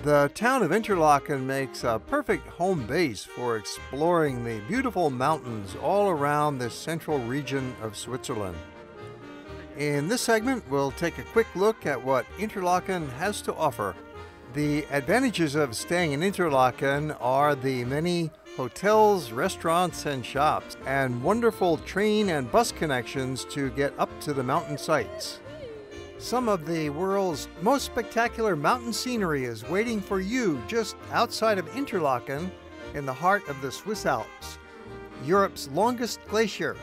The town of Interlaken makes a perfect home base for exploring the beautiful mountains all around this central region of Switzerland. In this segment, we'll take a quick look at what Interlaken has to offer. The advantages of staying in Interlaken are the many hotels, restaurants, and shops, and wonderful train and bus connections to get up to the mountain sites. Some of the world's most spectacular mountain scenery is waiting for you just outside of Interlaken in the heart of the Swiss Alps. Europe's longest glacier,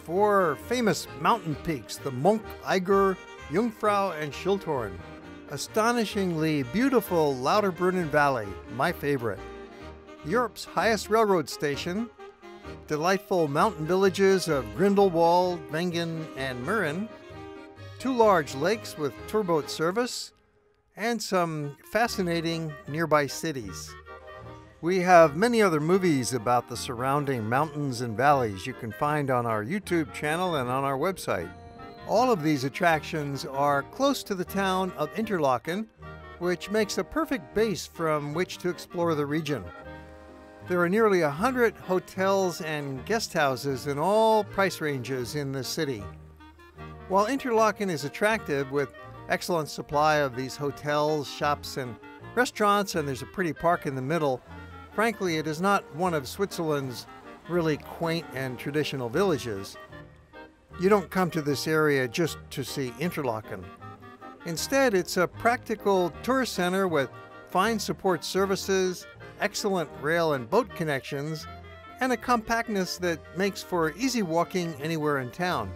4 famous mountain peaks, the Monk, Eiger, Jungfrau and Shilthorn. Astonishingly beautiful Lauterbrunnen Valley, my favorite. Europe's highest railroad station, delightful mountain villages of Grindelwald, Wengen and Murren, 2 large lakes with tourboat service, and some fascinating nearby cities. We have many other movies about the surrounding mountains and valleys you can find on our YouTube channel and on our website. All of these attractions are close to the town of Interlaken, which makes a perfect base from which to explore the region. There are nearly 100 hotels and guest houses in all price ranges in the city. While Interlaken is attractive with excellent supply of these hotels, shops, and restaurants, and there's a pretty park in the middle, frankly, it is not one of Switzerland's really quaint and traditional villages. You don't come to this area just to see Interlaken. Instead, it's a practical tourist center with fine support services, excellent rail and boat connections, and a compactness that makes for easy walking anywhere in town.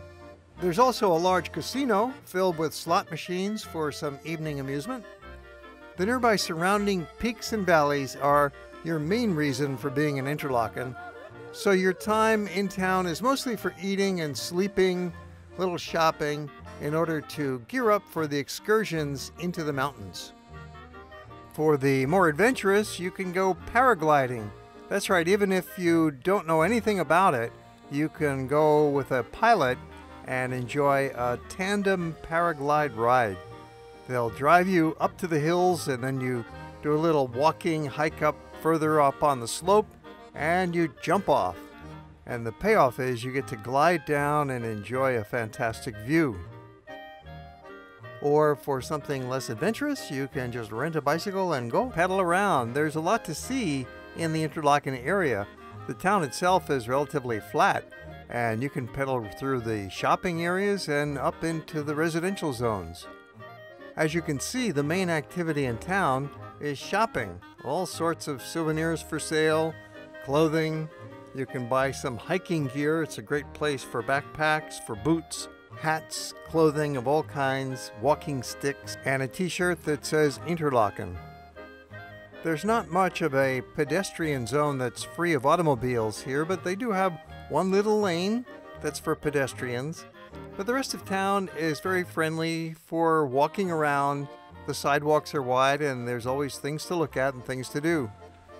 There's also a large casino filled with slot machines for some evening amusement. The nearby surrounding peaks and valleys are your main reason for being in Interlaken, so your time in town is mostly for eating and sleeping, little shopping, in order to gear up for the excursions into the mountains. For the more adventurous, you can go paragliding. That's right, even if you don't know anything about it, you can go with a pilot and enjoy a tandem paraglide ride. They'll drive you up to the hills and then you do a little walking hike up further up on the slope and you jump off. And the payoff is you get to glide down and enjoy a fantastic view. Or for something less adventurous, you can just rent a bicycle and go pedal around. There's a lot to see in the Interlaken area. The town itself is relatively flat, and you can pedal through the shopping areas and up into the residential zones. As you can see, the main activity in town is shopping. All sorts of souvenirs for sale, clothing. You can buy some hiking gear. It's a great place for backpacks, for boots, hats, clothing of all kinds, walking sticks, and a t-shirt that says Interlaken. There's not much of a pedestrian zone that's free of automobiles here, but they do have one little lane that's for pedestrians. But the rest of town is very friendly for walking around. The sidewalks are wide and there's always things to look at and things to do.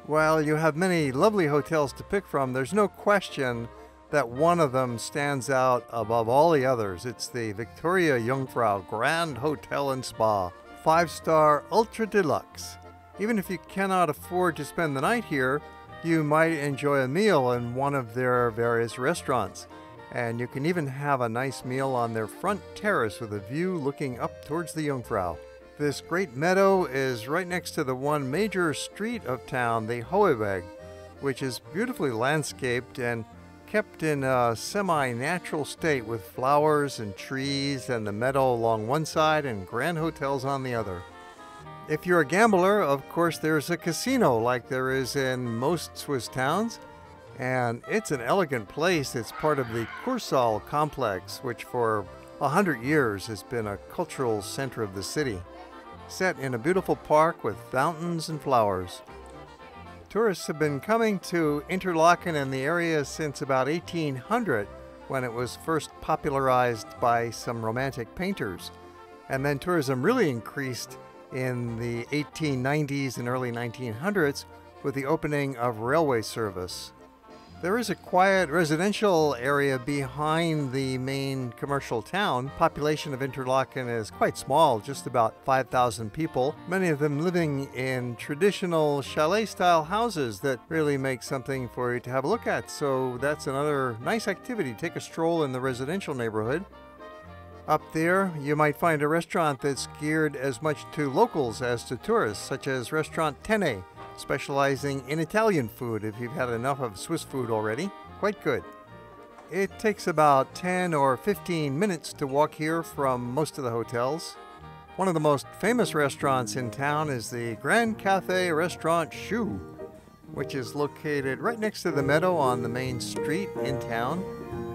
While you have many lovely hotels to pick from, there's no question that one of them stands out above all the others. It's the Victoria Jungfrau Grand Hotel and Spa, 5-star Ultra Deluxe. Even if you cannot afford to spend the night here, you might enjoy a meal in one of their various restaurants. And you can even have a nice meal on their front terrace with a view looking up towards the Jungfrau. This great meadow is right next to the one major street of town, the Hoheweg, which is beautifully landscaped and kept in a semi-natural state with flowers and trees and the meadow along one side and grand hotels on the other. If you're a gambler, of course, there's a casino like there is in most Swiss towns, and it's an elegant place. It's part of the Kursaal complex, which for 100 years has been a cultural center of the city, set in a beautiful park with fountains and flowers. Tourists have been coming to Interlaken and the area since about 1800, when it was first popularized by some romantic painters. And then tourism really increased in the 1890s and early 1900s with the opening of railway service. There is a quiet residential area behind the main commercial town. Population of Interlaken is quite small, just about 5,000 people, many of them living in traditional chalet-style houses that really make something for you to have a look at. So that's another nice activity. Take a stroll in the residential neighborhood. Up there, you might find a restaurant that's geared as much to locals as to tourists, such as Restaurant Tene, specializing in Italian food if you've had enough of Swiss food already. Quite good. It takes about 10 or 15 minutes to walk here from most of the hotels. One of the most famous restaurants in town is the Grand Cafe restaurant Choux, which is located right next to the meadow on the main street in town.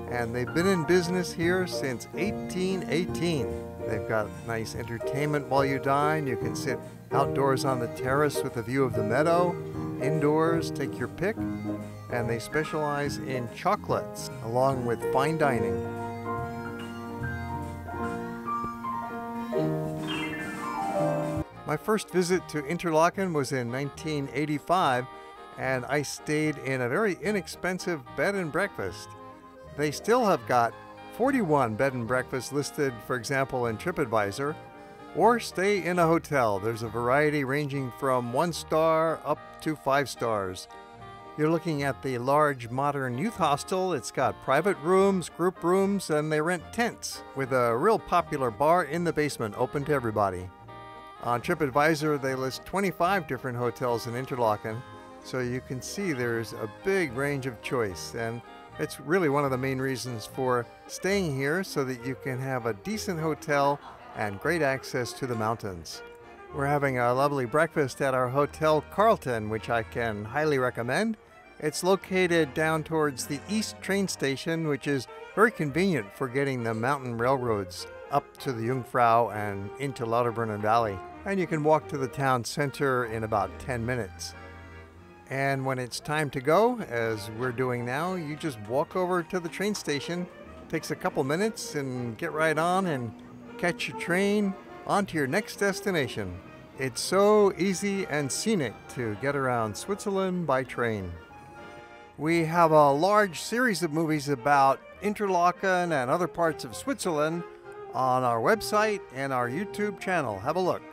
And they've been in business here since 1818. They've got nice entertainment while you dine. You can sit outdoors on the terrace with a view of the meadow, indoors, take your pick, and they specialize in chocolates along with fine dining. My first visit to Interlaken was in 1985, and I stayed in a very inexpensive bed and breakfast. They still have got 41 bed and breakfasts listed, for example, in TripAdvisor, or stay in a hotel. There's a variety ranging from 1 star up to 5 stars. You're looking at the large modern youth hostel. It's got private rooms, group rooms, and they rent tents with a real popular bar in the basement open to everybody. On TripAdvisor, they list 25 different hotels in Interlaken, so you can see there's a big range of choice, and it's really one of the main reasons for staying here, so that you can have a decent hotel and great access to the mountains. We're having a lovely breakfast at our Hotel Carlton, which I can highly recommend. It's located down towards the East train station, which is very convenient for getting the mountain railroads up to the Jungfrau and into Lauterbrunnen Valley. And you can walk to the town center in about 10 minutes. And when it's time to go, as we're doing now, you just walk over to the train station. It takes a couple minutes and get right on and catch your train on to your next destination. It's so easy and scenic to get around Switzerland by train. We have a large series of movies about Interlaken and other parts of Switzerland on our website and our YouTube channel. Have a look.